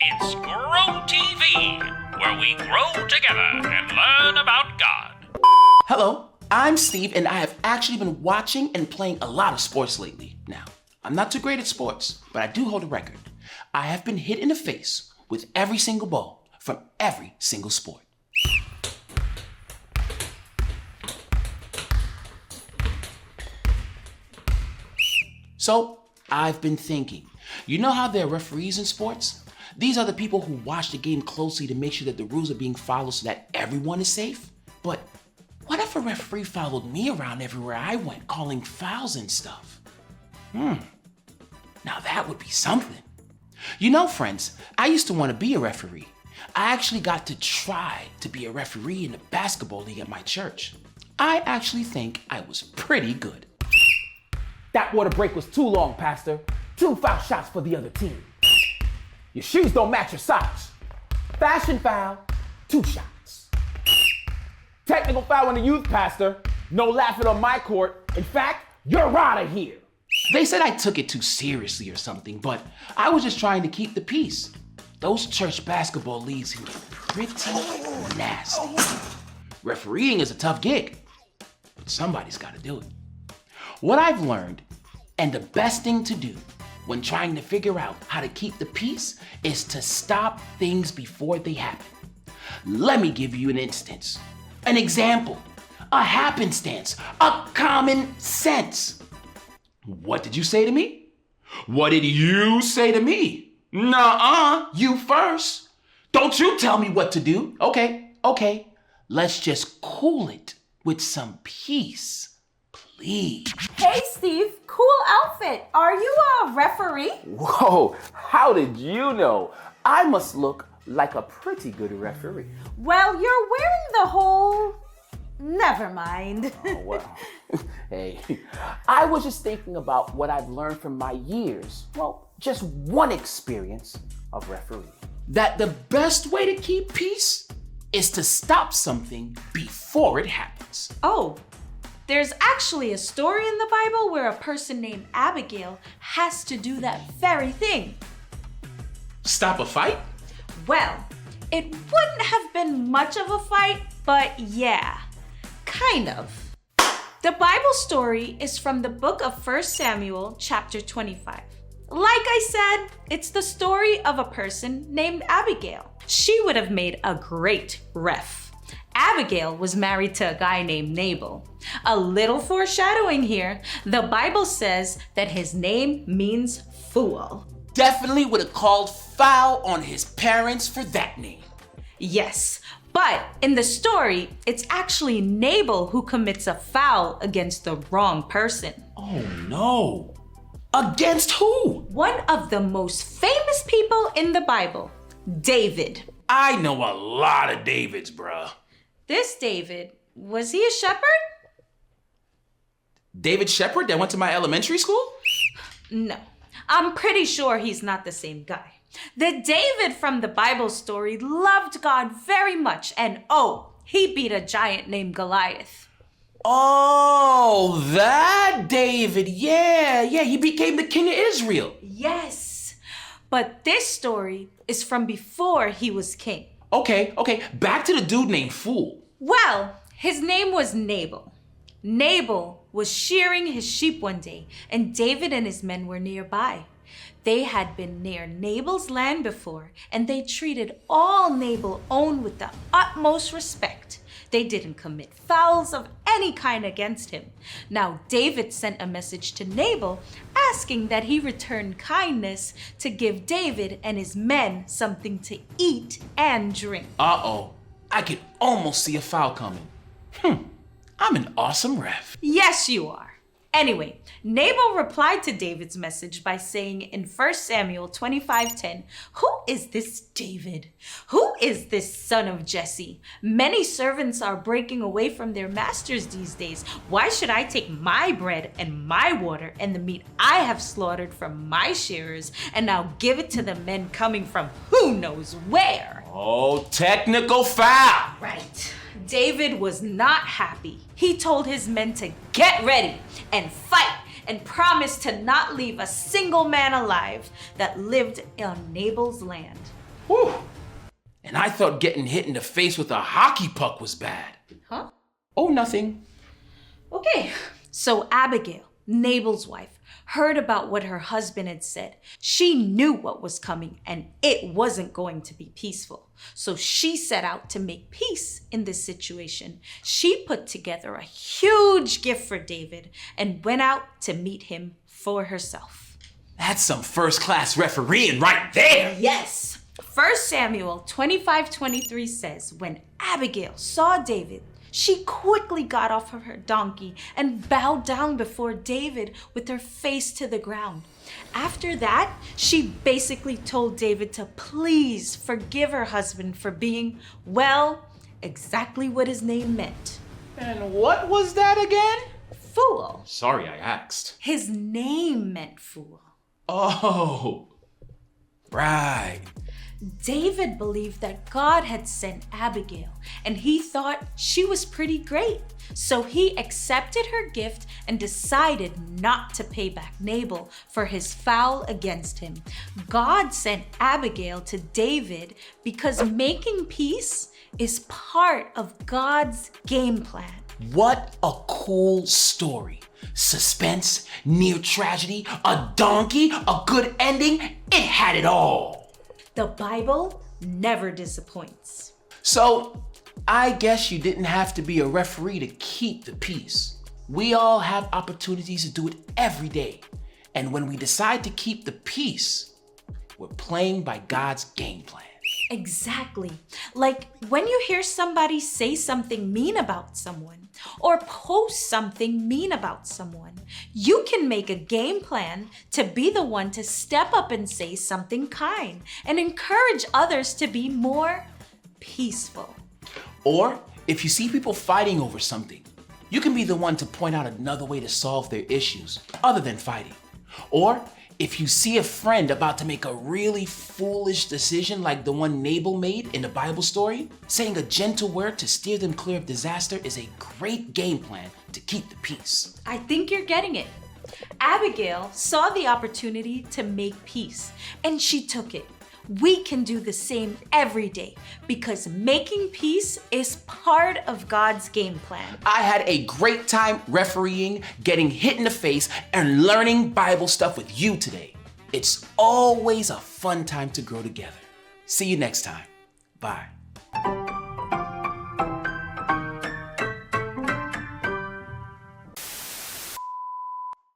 It's Grow TV, where we grow together and learn about God. Hello, I'm Steve, and I have actually been watching and playing a lot of sports lately. Now, I'm not too great at sports, but I do hold a record. I have been hit in the face with every single ball from every single sport. So, I've been thinking, you know how there are referees in sports? These are the people who watch the game closely to make sure that the rules are being followed so that everyone is safe. But what if a referee followed me around everywhere I went, calling fouls and stuff? Now that would be something. You know, friends, I used to want to be a referee. I actually got to try to be a referee in the basketball league at my church. I actually think I was pretty good. That water break was too long, Pastor. 2 foul shots for the other team. Your shoes don't match your socks. Fashion foul, 2 shots. Technical foul on the youth, Pastor. No laughing on my court. In fact, you're out of here. They said I took it too seriously or something, but I was just trying to keep the peace. Those church basketball leagues can get pretty nasty. Refereeing is a tough gig, but somebody's got to do it. What I've learned, and the best thing to do when trying to figure out how to keep the peace, is to stop things before they happen. Let me give you an instance, an example, a happenstance, a common sense. What did you say to me? What did you say to me? Nuh-uh, you first. Don't you tell me what to do. Okay. Let's just cool it with some peace, please. Hey Steve, cool outfit. Are you a referee? Whoa, how did you know? I must look like a pretty good referee. Well, you're wearing the whole... Never mind. Oh, well. Hey, I was just thinking about what I've learned from my years. Well, just one experience of refereeing. That the best way to keep peace is to stop something before it happens. Oh, there's actually a story in the Bible where a person named Abigail has to do that very thing. Stop a fight? Well, it wouldn't have been much of a fight, but yeah, kind of. The Bible story is from the book of 1 Samuel, chapter 25. Like I said, it's the story of a person named Abigail. She would have made a great ref. Abigail was married to a guy named Nabal. A little foreshadowing here, the Bible says that his name means fool. Definitely would have called foul on his parents for that name. Yes, but in the story, it's actually Nabal who commits a foul against the wrong person. Oh no. Against who? One of the most famous people in the Bible, David. I know a lot of Davids, bruh. This David, was he a shepherd? David Shepherd that went to my elementary school? No, I'm pretty sure he's not the same guy. The David from the Bible story loved God very much, and he beat a giant named Goliath. Oh, that David. Yeah, he became the king of Israel. Yes, but this story is from before he was king. Okay, back to the dude named Fool. Well, his name was Nabal. Nabal was shearing his sheep one day, and David and his men were nearby. They had been near Nabal's land before, and they treated all Nabal owned with the utmost respect. They didn't commit fouls of any kind against him. Now David sent a message to Nabal asking that he return kindness to give David and his men something to eat and drink. Uh-oh, I could almost see a foul coming. I'm an awesome ref. Yes, you are. Anyway, Nabal replied to David's message by saying in 1 Samuel 25:10, "Who is this David? Who is this son of Jesse? Many servants are breaking away from their masters these days. Why should I take my bread and my water and the meat I have slaughtered from my shearers and now give it to the men coming from who knows where?" Oh, technical foul! Right. David was not happy. He told his men to get ready and fight and promised to not leave a single man alive that lived on Nabal's land. Whew. And I thought getting hit in the face with a hockey puck was bad. Huh? Oh, nothing. Okay. So Abigail, Nabal's wife, heard about what her husband had said. She knew what was coming and it wasn't going to be peaceful. So she set out to make peace in this situation. She put together a huge gift for David and went out to meet him for herself. That's some first-class refereeing right there. Yes. 1 Samuel 25:23 says, when Abigail saw David, she quickly got off of her donkey and bowed down before David with her face to the ground. After that, she basically told David to please forgive her husband for being, well, exactly what his name meant. And what was that again? Fool. Sorry I asked. His name meant fool. Oh, right. David believed that God had sent Abigail, and he thought she was pretty great. So he accepted her gift and decided not to pay back Nabal for his foul against him. God sent Abigail to David because making peace is part of God's game plan. What a cool story. Suspense, near tragedy, a donkey, a good ending. It had it all. The Bible never disappoints. So, I guess you didn't have to be a referee to keep the peace. We all have opportunities to do it every day. And when we decide to keep the peace, we're playing by God's game plan. Exactly. Like when you hear somebody say something mean about someone or post something mean about someone, you can make a game plan to be the one to step up and say something kind and encourage others to be more peaceful. Or if you see people fighting over something, you can be the one to point out another way to solve their issues other than fighting. Or if you see a friend about to make a really foolish decision like the one Nabal made in the Bible story, saying a gentle word to steer them clear of disaster is a great game plan to keep the peace. I think you're getting it. Abigail saw the opportunity to make peace, and she took it. We can do the same every day because making peace is part of God's game plan. I had a great time refereeing, getting hit in the face, and learning Bible stuff with you today. It's always a fun time to grow together. See you next time. Bye.